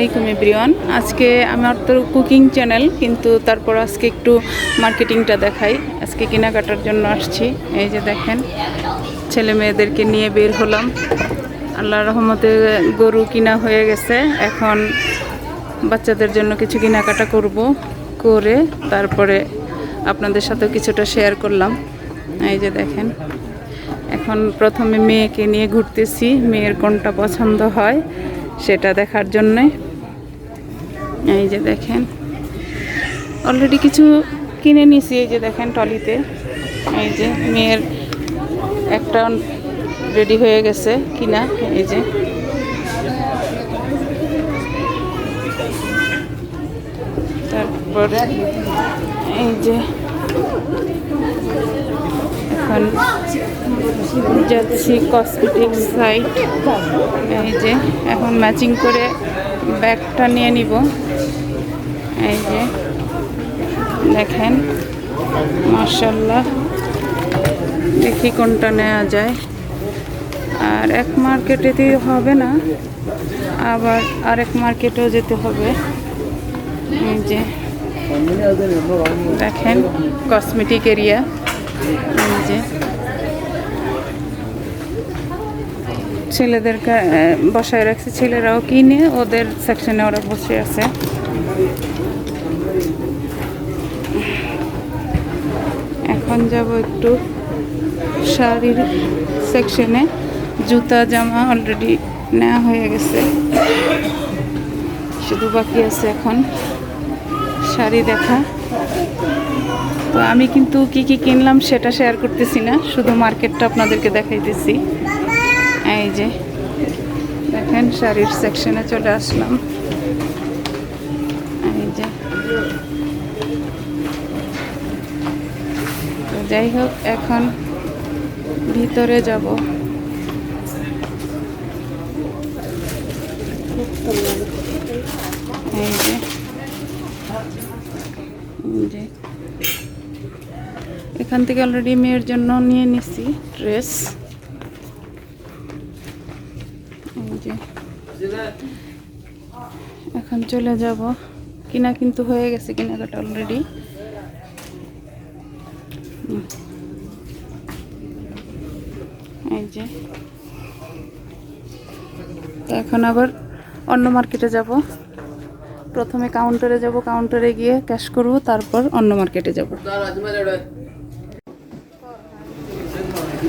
আলাইকুম এভরিওয়ান। আজকে আমার তো কুকিং চ্যানেল, কিন্তু তারপর আজকে একটু মার্কেটিংটা দেখাই। আজকে কেনাকাটার জন্য আসছি। এই যে দেখেন, ছেলে মেয়েদেরকে নিয়ে বের হলাম। আল্লাহর রহমতে গরু কিনা হয়ে গেছে। এখন বাচ্চাদের জন্য কিছু কেনাকাটা করে তারপরে আপনাদের সাথেও কিছুটা শেয়ার করলাম। এই যে দেখেন, এখন প্রথমে মেয়েকে নিয়ে ঘুরতেছি, মেয়ের কোনটা পছন্দ হয় সেটা দেখার জন্যে। এই যে দেখেন, অলরেডি কিছু কিনে নিয়েছি। এই যে দেখেন টলিতে, এই যে মেয়ের একটা রেডি হয়ে গেছে কিনা। এই যে তারপর এই যে এখন যাচ্ছি কসমেটিক্স সাইট। এই যে এখন ম্যাচিং করে ব্যাগটা নিয়ে নিব। এই যে দেখেন, মাশাআল্লাহ, দেখি কোনটা নেওয়া যায়। আর এক মার্কেটেতেই হবে না, আবার আরেক মার্কেটেও যেতে হবে। এই যে দেখেন, কসমেটিক এরিয়া। এই যে ছেলেদেরকে বসায় রাখছে, ছেলেরাও কিনে ওদের সেকশনে ওরা বসে আছে। এখন যাব একটু শাড়ির সেকশনে। জুতা জামা অলরেডি নেওয়া হয়ে গেছে, শুধু বাকি আছে এখন শাড়ি দেখা। তো আমি কিন্তু কি কি কিনলাম সেটা শেয়ার করতেছি না, শুধু মার্কেটটা আপনাদেরকে দেখাইতেছি। এই যে দেখেন, শাড়ির সেকশনে চলে আসলাম। এই যে তো যাই হোক, এখন ভিতরে যাব। এই যে এখান থেকে অলরেডি মেয়ের জন্য নিয়ে নিছি ড্রেস। এখন চলে যাব, কিনা কিন্তু হয়ে গেছে, কেনাকাটা অলরেডি। এই যে এখন আবার অন্য মার্কেটে যাব। প্রথমে কাউন্টারে যাব, কাউন্টারে গিয়ে ক্যাশ করব, তারপর অন্য মার্কেটে যাব।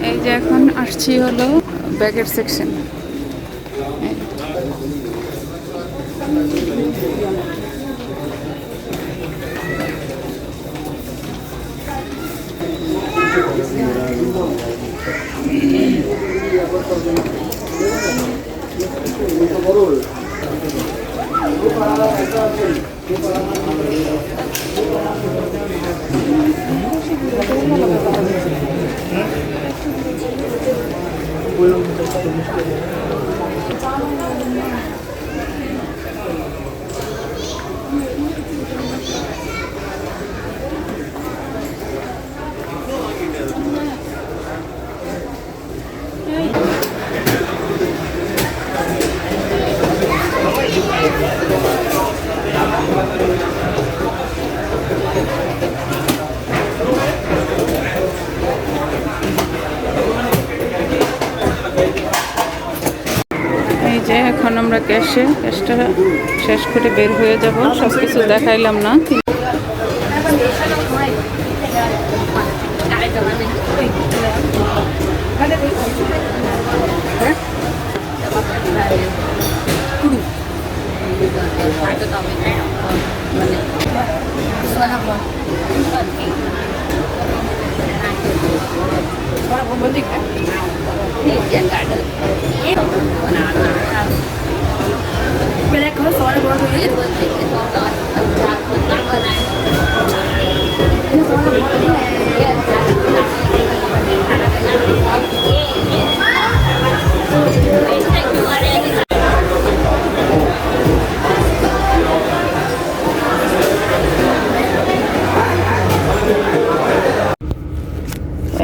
এই যে এখন আসছি হলো ব্যাগের সেকশন। এই যে এখন আমরা ক্যাশটা শেষ করে বের হয়ে যাব। সব কিছু দেখাইলাম না।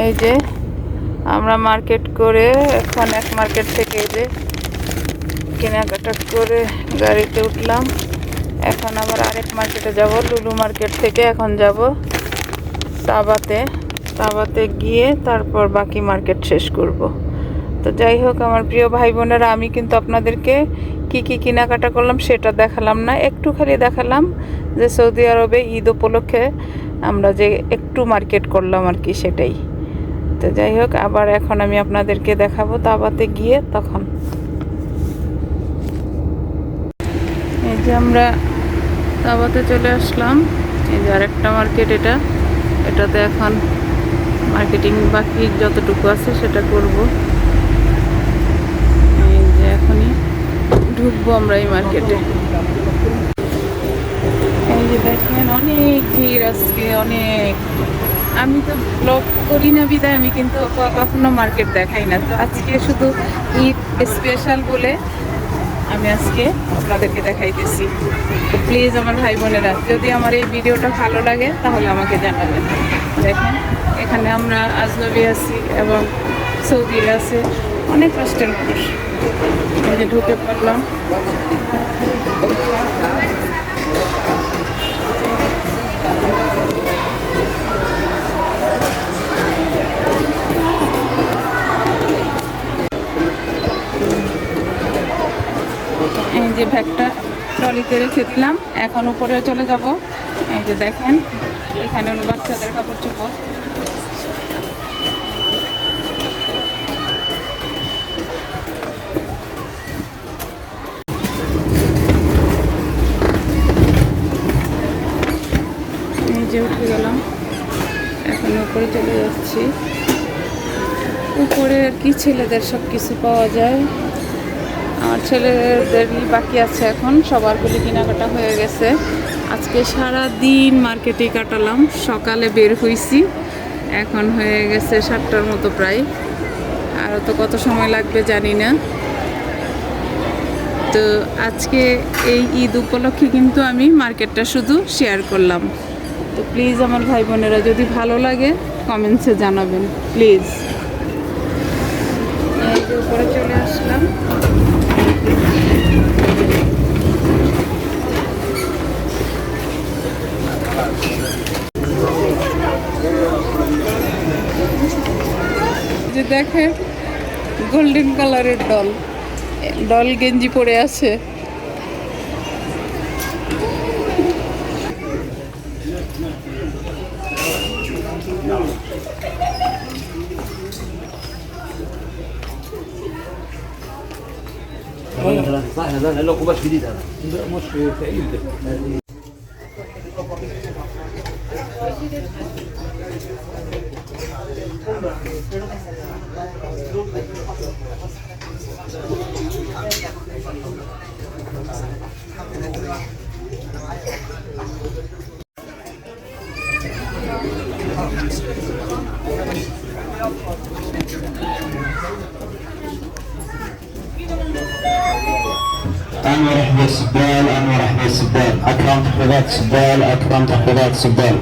এই যে আমরা মার্কেট করে এখন এক মার্কেট থেকে এই যে কেনাকাটা করে গাড়িতে উঠলাম। এখন আবার আরেক মার্কেটে যাব, লুলু মার্কেট থেকে এখন যাব তাবাতে গিয়ে তারপর বাকি মার্কেট শেষ করব। তো যাই হোক আমার প্রিয় ভাই বোনেরা, আমি কিন্তু আপনাদেরকে কি কি কেনাকাটা করলাম সেটা দেখালাম না, একটু খালি দেখালাম যে সৌদি আরবে ঈদ উপলক্ষে আমরা যে একটু মার্কেট করলাম আর কি, সেটাই। তো যাই হোক আবার এখন আমি আপনাদেরকে দেখাবো তাবাতে গিয়ে। তখন এই যে আমরা তাবাতে চলে আসলাম, এই যে আরেকটা মার্কেট, এটাতে এখন মার্কেটিং বাকি যতটুকু আছে সেটা করব। এই যে এখনই ঢুকবো আমরা এই মার্কেটে। এই যে দেখেন অনেক ভিড় আজকে, অনেক। আমি তো ব্লগ করি না বিদায় আমি কিন্তু কখনো মার্কেট দেখাই না, তো আজকে শুধু ঈদ স্পেশাল বলে আমি আজকে আপনাদেরকে দেখাইতেছি। তো প্লিজ আমার ভাই বোনেরা, যদি আমার এই ভিডিওটা ভালো লাগে তাহলে আমাকে জানাবেন। দেখেন এখানে আমরা আজনবী আছি এবং সৌদির আছে অনেক কষ্টের মানুষ। এই যে ঢুকে পড়লাম। এই যে ব্যাগটা ট্রলিতে রেখে দিলাম, এখন উপরে চলে যাব। এই যে দেখেন এখানে হলো বাচ্চাদের কাপড় চোপড়। এই যে উঠে গেলাম, এখন উপরে চলে যাচ্ছি। উপরে আর কি ছেলেদের সব কিছু পাওয়া যায়, আমার ছেলেদেরই বাকি আছে, এখন সবারগুলি কেনাকাটা হয়ে গেছে। আজকে সারা দিন মার্কেটে কাটালাম, সকালে বের হইছি, এখন হয়ে গেছে 7টার মতো প্রায়, আরও তো কত সময় লাগবে জানি না। তো আজকে এই ঈদ উপলক্ষে কিন্তু আমি মার্কেটটা শুধু শেয়ার করলাম। তো প্লিজ আমার ভাই বোনেরা, যদি ভালো লাগে কমেন্টসে জানাবেন প্লিজ। এই যে উপরে চলে আসলাম। যে দেখেন গোল্ডেন কালারের ডল গেঞ্জি পরে আছে। صح هذا له قماش جديد، هذا مش ثقيل ده. أنور أحمد سبال، أنور أحمد سبال، أكرم تحفيظات سبال، أكرم تحفيظات سبال.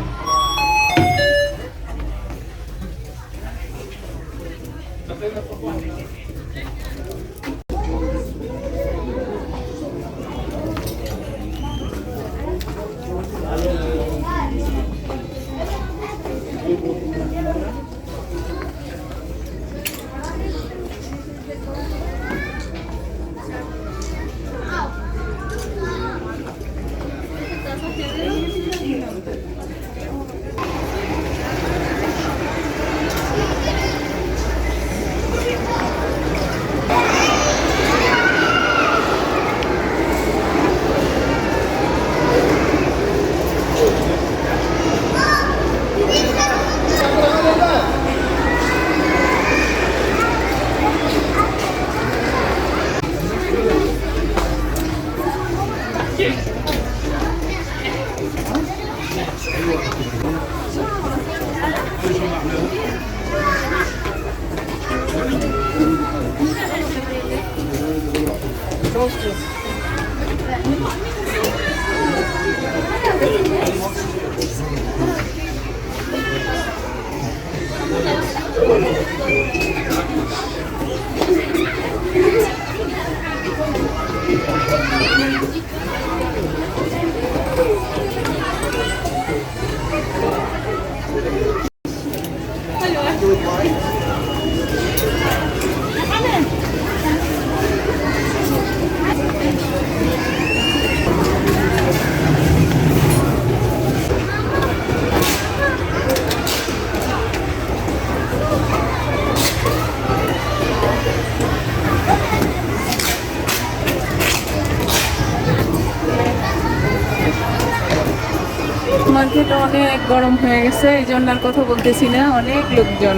মার্কেট অনেক গরম হয়ে গেছে, এই জন্য আর কথা বলতেছি না, অনেক লোকজন।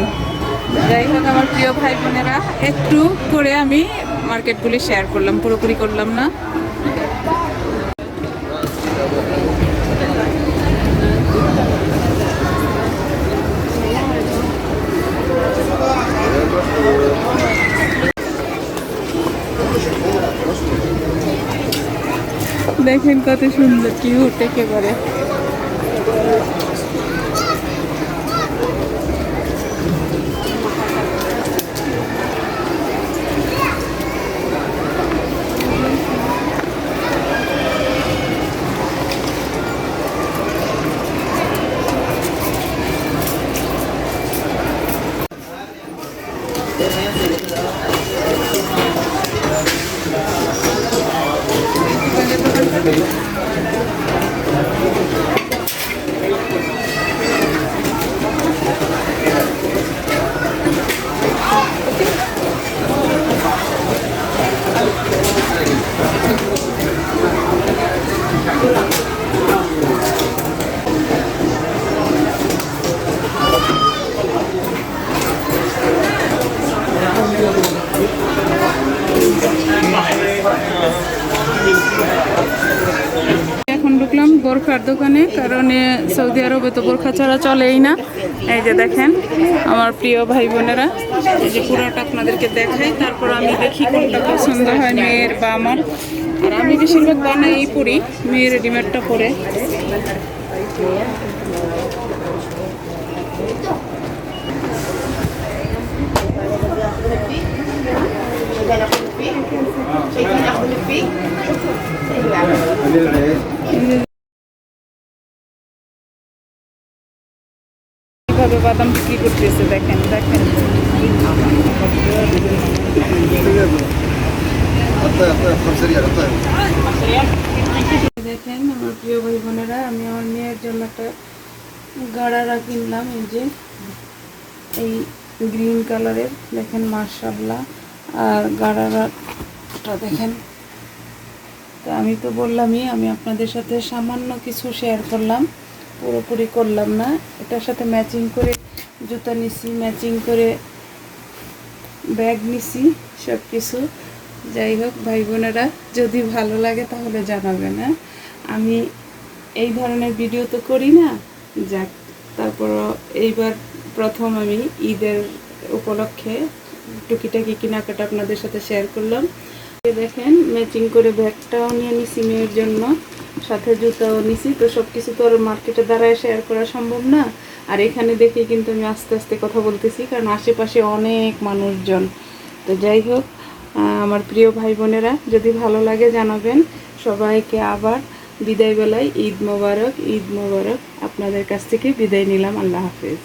যাই হোক আমার প্রিয় ভাই বোনেরা, একটু করে আমি মার্কেটগুলি শেয়ার করলাম, পুরোপুরি করলাম না। দেখেন কত সুন্দর, কিউট একেবারে। এখন ঢুকলাম বোরখার দোকানে, কারণ সৌদি আরবে তো বোরখা ছাড়া চলেই না। এই যে দেখেন আমার প্রিয় ভাই বোনেরা, এই যে পুরোটা আপনাদেরকে দেখাই, তারপর আমি দেখি কোনটা পছন্দ হয় মেয়ের বা আমার। আর আমি বেশিরভাগ বানাই পরি, মেয়ের রেডিমেডটা পরে। কিভাবে বাদাম বিক্রি করতেছে দেখেন দেখেন। দেখেন আমার প্রিয় ভাই বোনেরা, আমি আমার মেয়ের জন্য একটা গাড়ারা কিনলাম। এই যে এই গ্রিন কালারের, দেখেন মাশাআল্লাহ। আর গাড়ারাটা দেখেন। তো আমি তো বললামই, আমি আপনাদের সাথে সামান্য কিছু শেয়ার করলাম, পুরোপুরি করলাম না। এটার সাথে ম্যাচিং করে জুতা নিছি, ম্যাচিং করে ব্যাগ নিছি, সব কিছু। যাই হোক ভাই বোনেরা, যদি ভালো লাগে তাহলে জানাবেন। হ্যাঁ, আমি এই ধরনের ভিডিও তো করি না, যাক তারপর এইবার প্রথম আমি ঈদের উপলক্ষে টুকিটাকি কেনাকাটা আপনাদের সাথে শেয়ার করলাম। দেখেন ম্যাচিং করে ব্যাগটাও নিয়ে নিছি মেয়ের জন্য, সাথে জুতাও নিছি। তো সব কিছু তো আর মার্কেটে দাঁড়ায় শেয়ার করা সম্ভব না। আর এখানে দেখে কিন্তু আমি আস্তে আস্তে কথা বলতেছি, কারণ আশেপাশে অনেক মানুষজন। তো যাই হোক আমার প্রিয় ভাই বোনেরা, যদি ভালো লাগে জানাবেন। সবাইকে আবার বিদায় বেলায় ঈদ মোবারক, ঈদ মোবারক। আপনাদের কাছ থেকে বিদায় নিলাম, আল্লাহ হাফেজ।